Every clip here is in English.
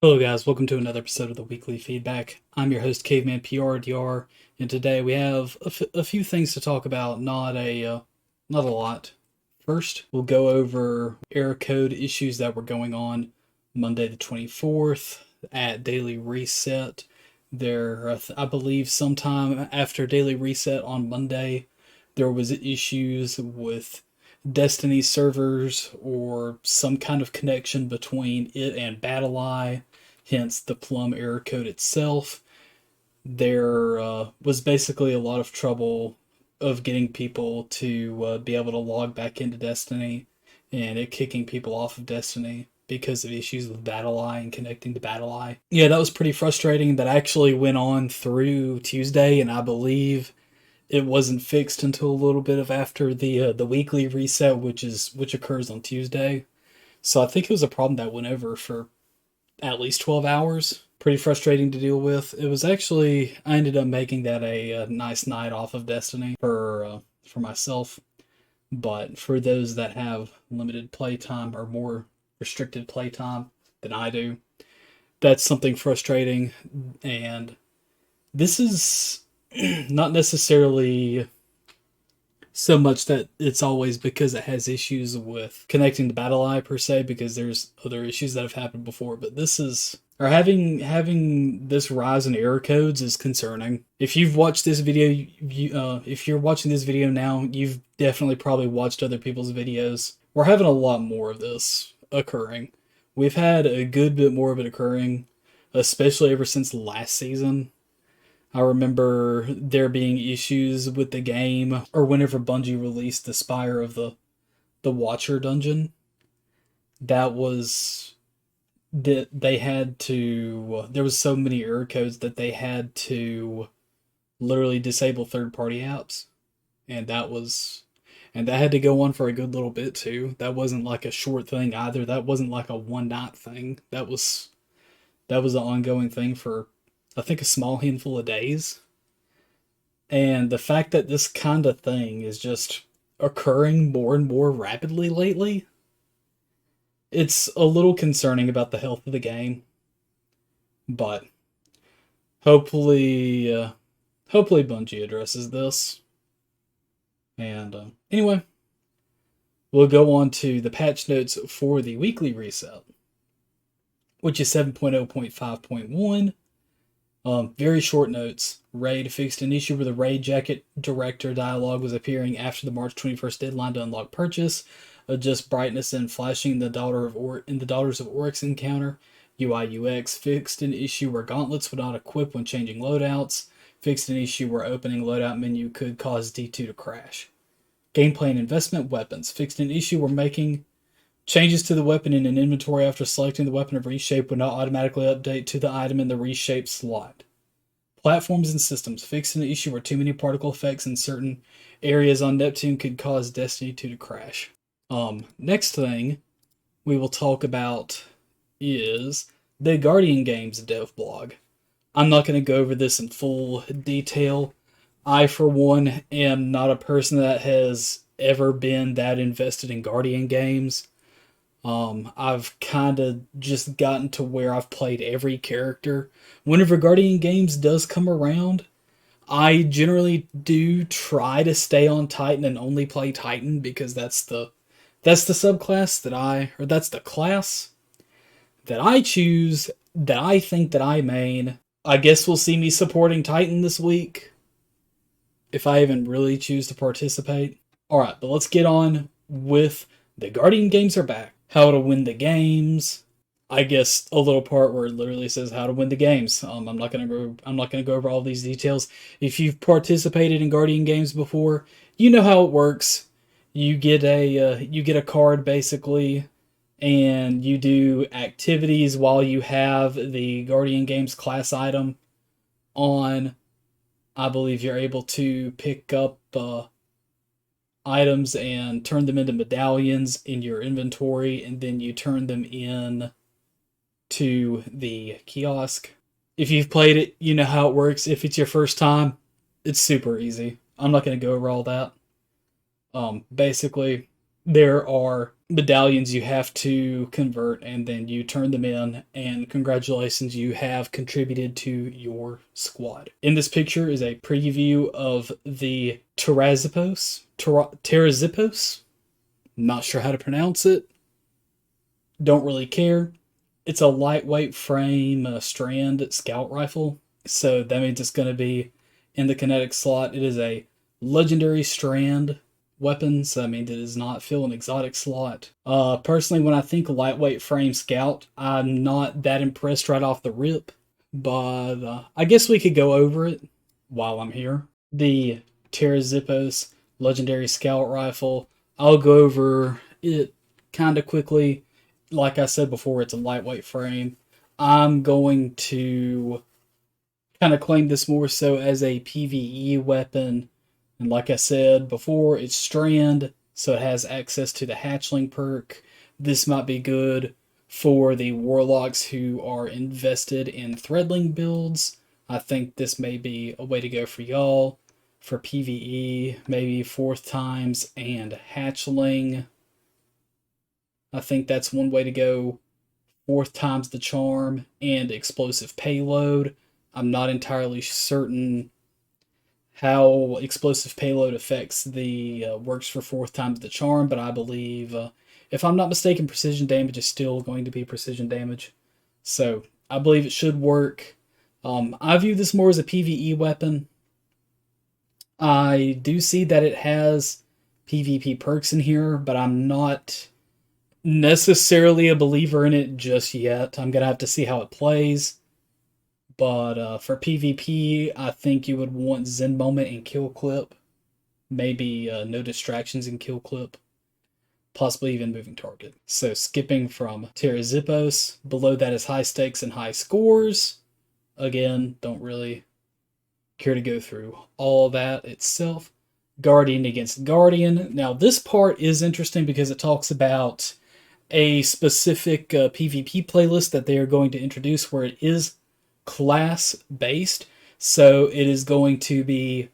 Hello guys, welcome to another episode of the Weekly Feedback. I'm your host Caveman PRDR, and today we have a few things to talk about, not a lot. First, we'll go over error code issues that were going on Monday the 24th at Daily Reset. I believe sometime after Daily Reset on Monday, there was issues with Destiny servers or some kind of connection between it and BattlEye, hence the Plum error code itself. There was basically a lot of trouble of getting people to be able to log back into Destiny, and it kicking people off of Destiny because of issues with BattlEye and connecting to BattlEye. Yeah, that was pretty frustrating. That actually went on through Tuesday, and I believe it wasn't fixed until a little bit of after the weekly reset, which occurs on Tuesday. So I think it was a problem that went over for at least 12 hours. Pretty frustrating to deal with. It was actually I ended up making that a nice night off of Destiny for myself. But for those that have limited playtime or more restricted playtime than I do, that's something frustrating. And this is not necessarily so much that it's always because it has issues with connecting to BattlEye per se, because there's other issues that have happened before. But this is or having this rise in error codes is concerning. If you've watched this video, if you're watching this video now, you've definitely probably watched other people's videos. We're having a lot more of this occurring. We've had a good bit more of it occurring, especially ever since last season. I remember there being issues with the game, or whenever Bungie released the Spire of the Watcher dungeon. That was that they had to. There was so many error codes that they had to literally disable third party apps, and that had to go on for a good little bit too. That wasn't like a short thing either. That wasn't like a one night thing. That was an ongoing thing for I think a small handful of days. And the fact that this kind of thing is just occurring more and more rapidly lately, it's a little concerning about the health of the game. But hopefully, hopefully Bungie addresses this. And anyway, we'll go on to the patch notes for the weekly reset, which is 7.0.5.1. Very short notes. Raid fixed an issue where the Raid Jacket Director dialogue was appearing after the March 21st deadline to unlock purchase. Adjust brightness and flashing in the Daughters of Oryx encounter. UI UX fixed an issue where gauntlets would not equip when changing loadouts. Fixed an issue where opening loadout menu could cause D2 to crash. Gameplay and investment weapons fixed an issue where making changes to the weapon in an inventory after selecting the weapon of reshape would not automatically update to the item in the reshape slot. Platforms and systems fixed an issue where too many particle effects in certain areas on Neptune could cause Destiny 2 to crash. Next thing we will talk about is the Guardian Games dev blog. I'm not going to go over this in full detail. I, for one, am not a person that has ever been that invested in Guardian games. I've kind of just gotten to where I've played every character. Whenever Guardian Games does come around, I generally do try to stay on Titan and only play Titan because that's the subclass that or that's the class that I choose, that I think that I main. I guess we'll see me supporting Titan this week if I even really choose to participate. Alright, but let's get on with the Guardian Games are back. How to win the games. I guess a little part where it literally says how to win the games. I'm not gonna go over all these details. If you've participated in Guardian games before, you know how it works. You get a card basically, and you do activities while you have the Guardian Games class item on. I believe you're able to pick up items and turn them into medallions in your inventory, and then you turn them in to the kiosk. If you've played it, you know how it works. If it's your first time, it's super easy. I'm not going to go over all that. Basically, there are medallions you have to convert, and then you turn them in, and congratulations, you have contributed to your squad. In this picture is a preview of the Terrazipos. Not sure how to pronounce it. Don't really care. It's a lightweight frame strand scout rifle, so that means it's going to be in the kinetic slot. It is a legendary strand weapon, so that means it does not fill an exotic slot. Personally, when I think lightweight frame scout, I'm not that impressed right off the rip, but I guess we could go over it while I'm here. The Terrazipos legendary scout rifle, I'll go over it kind of quickly. Like I said before, it's a lightweight frame. I'm going to kind of claim this more so as a PvE weapon. And like I said before, it's strand, so it has access to the hatchling perk. This might be good for the warlocks who are invested in threadling builds. I think this may be a way to go for y'all. For PvE, maybe fourth times and hatchling. I think that's one way to go. Fourth times the charm and explosive payload. I'm not entirely certain how explosive payload affects the works for fourth times the charm, but I believe, if I'm not mistaken, precision damage is still going to be precision damage. So I believe it should work. I view this more as a PvE weapon. I do see that it has PvP perks in here, but I'm not necessarily a believer in it just yet. I'm going to have to see how it plays. But for PvP, I think you would want Zen Moment and Kill Clip. Maybe no distractions in Kill Clip. Possibly even moving target. So skipping from Terrazipos. Below that is high stakes and high scores. Again, don't really care to go through all that itself. Guardian against Guardian. Now this part is interesting because it talks about a specific PvP playlist that they are going to introduce where it is class based. So it is going to be,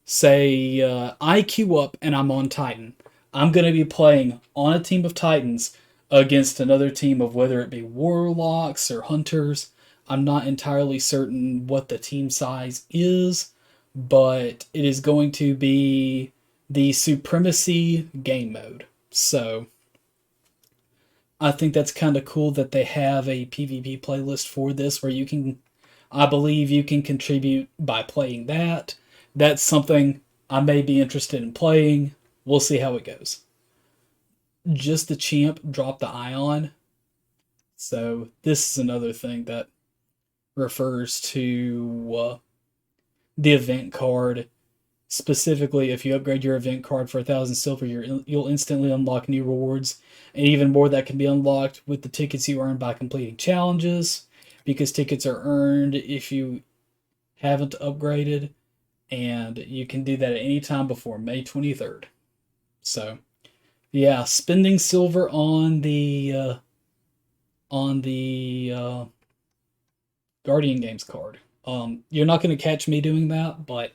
say, I queue up and I'm on Titan. I'm going to be playing on a team of Titans against another team of whether it be Warlocks or Hunters. I'm not entirely certain what the team size is, but it is going to be the Supremacy game mode. So I think that's kind of cool that they have a PvP playlist for this where you can, I believe you can contribute by playing that. That's something I may be interested in playing. We'll see how it goes. Just the Champ dropped the Ion. So this is another thing that refers to the event card. Specifically, if you upgrade your event card for 1,000 silver, you'll instantly unlock new rewards. And even more that can be unlocked with the tickets you earn by completing challenges. Because tickets are earned if you haven't upgraded. And you can do that at any time before May 23rd. So, yeah, spending silver on the Guardian Games card. You're not going to catch me doing that, but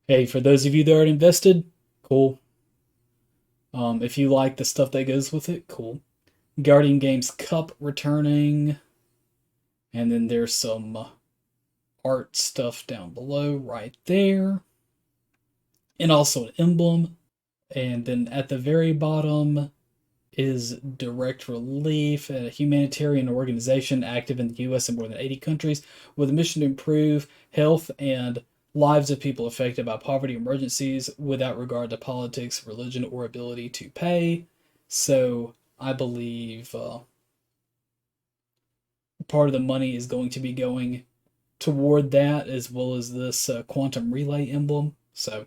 hey, for those of you that are invested, cool. If you like the stuff that goes with it, cool. Guardian Games Cup returning. And then there's some art stuff down below right there. And also an emblem. And then at the very bottom is Direct Relief, a humanitarian organization active in the U.S. and more than 80 countries with a mission to improve health and lives of people affected by poverty emergencies without regard to politics, religion, or ability to pay. So I believe part of the money is going to be going toward that, as well as this quantum relay emblem. So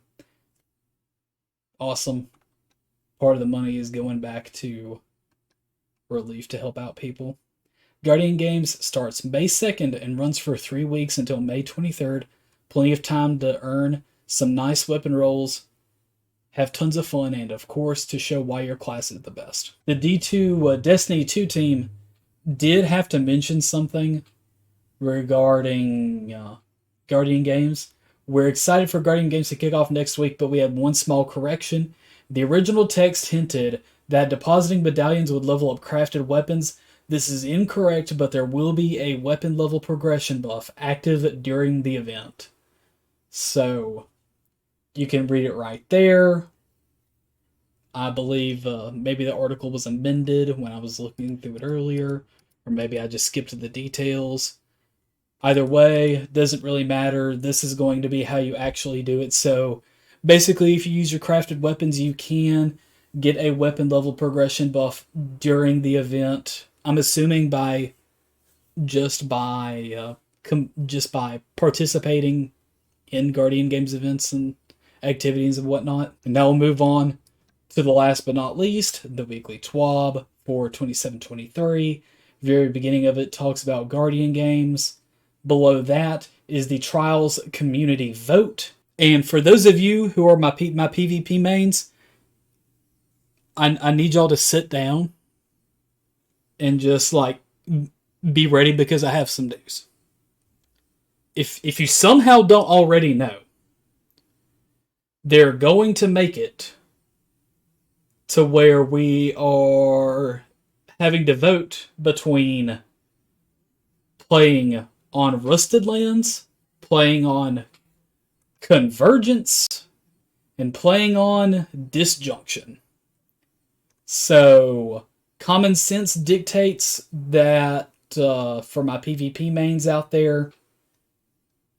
awesome. Part of the money is going back to relief to help out people. Guardian Games starts May 2nd and runs for 3 weeks until May 23rd. Plenty of time to earn some nice weapon rolls, have tons of fun, and of course to show why your class is the best. The D2 Destiny 2 team did have to mention something regarding Guardian Games. We're excited for Guardian Games to kick off next week, but we had one small correction. The original text hinted that depositing medallions would level up crafted weapons. This is incorrect, but there will be a weapon level progression buff active during the event. So, you can read it right there. I believe maybe the article was amended when I was looking through it earlier, or maybe I just skipped the details. Either way, doesn't really matter. This is going to be how you actually do it. So basically, if you use your crafted weapons, you can get a weapon level progression buff during the event. I'm assuming just by participating in Guardian Games events and activities and whatnot. And now we'll move on to the last but not least, the weekly TWAB for 27-23. Very beginning of it talks about Guardian Games. Below that is the Trials community vote. And for those of you who are my PvP mains, I need y'all to sit down and just like be ready because I have some news. If you somehow don't already know, they're going to make it to where we are having to vote between playing on Rusted Lands, playing on Convergence, and playing on Disjunction. So, common sense dictates that for my PvP mains out there,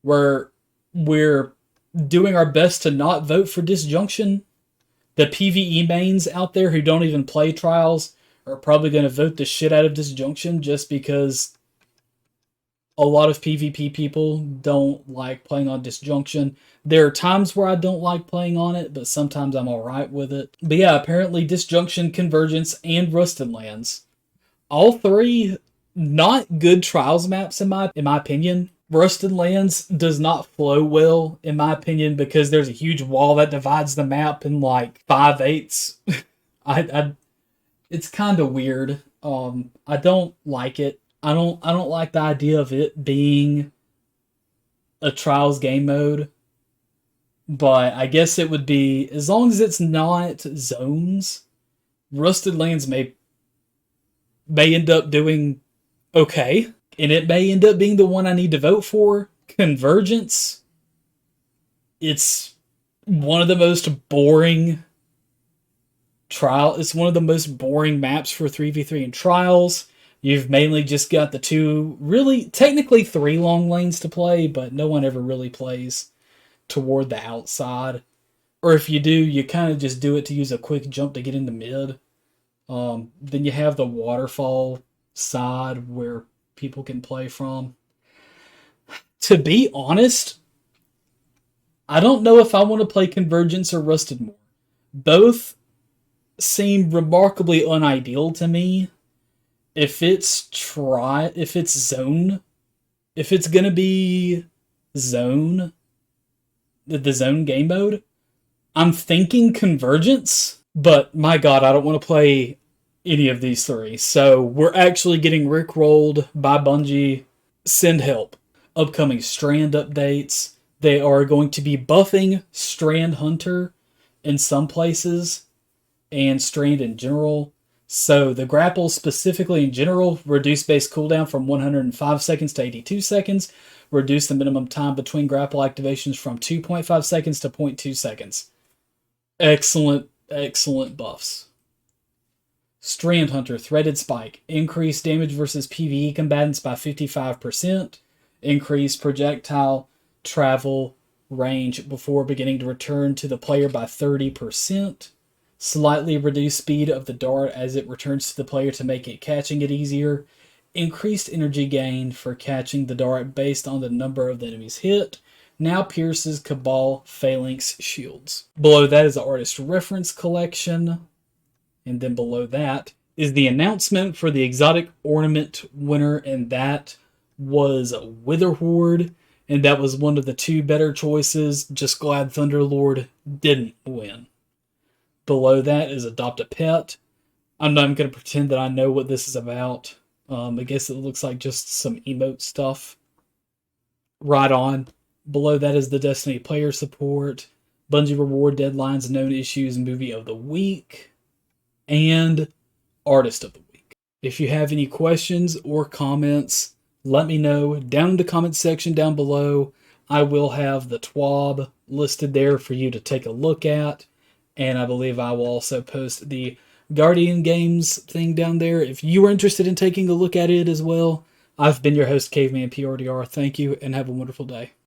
we're doing our best to not vote for Disjunction. The PvE mains out there who don't even play Trials are probably going to vote the shit out of Disjunction just because a lot of PvP people don't like playing on Disjunction. There are times where I don't like playing on it, but sometimes I'm alright with it. But yeah, apparently Disjunction, Convergence, and Rusted Lands. All three not good Trials maps in my opinion. Rusted Lands does not flow well, in my opinion, because there's a huge wall that divides the map in like 5/8. It's kind of weird. I don't like it. I don't like the idea of it being a Trials game mode. But I guess it would be, as long as it's not zones, Rusted Lands may end up doing okay. And it may end up being the one I need to vote for. Convergence. It's one of the most boring it's one of the most boring maps for 3v3 in Trials. You've mainly just got the two, really, technically 3 long lanes to play, but no one ever really plays toward the outside. Or if you do, you kind of just do it to use a quick jump to get into mid. Then you have the waterfall side where people can play from. To be honest, I don't know if I want to play Convergence or Rusted more. Both seem remarkably unideal to me. If it's zone, if it's gonna be zone, the zone game mode, I'm thinking Convergence, but my god, I don't want to play any of these three. So we're actually getting rickrolled by Bungie. Send help. Upcoming Strand updates. They are going to be buffing Strand Hunter in some places and Strand in general. So the grapple specifically in general, reduce base cooldown from 105 seconds to 82 seconds. Reduce the minimum time between grapple activations from 2.5 seconds to 0.2 seconds. Excellent, excellent buffs. Strand Hunter, Threaded Spike. Increase damage versus PvE combatants by 55%. Increase projectile travel range before beginning to return to the player by 30%. Slightly reduce speed of the dart as it returns to the player to make it catching it easier. Increased energy gain for catching the dart based on the number of the enemies hit. Now pierces Cabal Phalanx shields. Below that is the artist reference collection. And then below that is the announcement for the exotic ornament winner, and that was Witherhoard, and that was one of the 2 better choices. Just glad Thunderlord didn't win. Below that is Adopt a Pet. I'm not going to pretend that I know what this is about. I guess it looks like just some emote stuff. Right on. Below that is the Destiny player support. Bungie reward deadlines, known issues, movie of the week, and artist of the week. If you have any questions or comments, let me know down in the comment section down below. I will have the TWAB listed there for you to take a look at. And I believe I will also post the Guardian Games thing down there if you are interested in taking a look at it as well. I've been your host, Caveman PRDR. Thank you and have a wonderful day.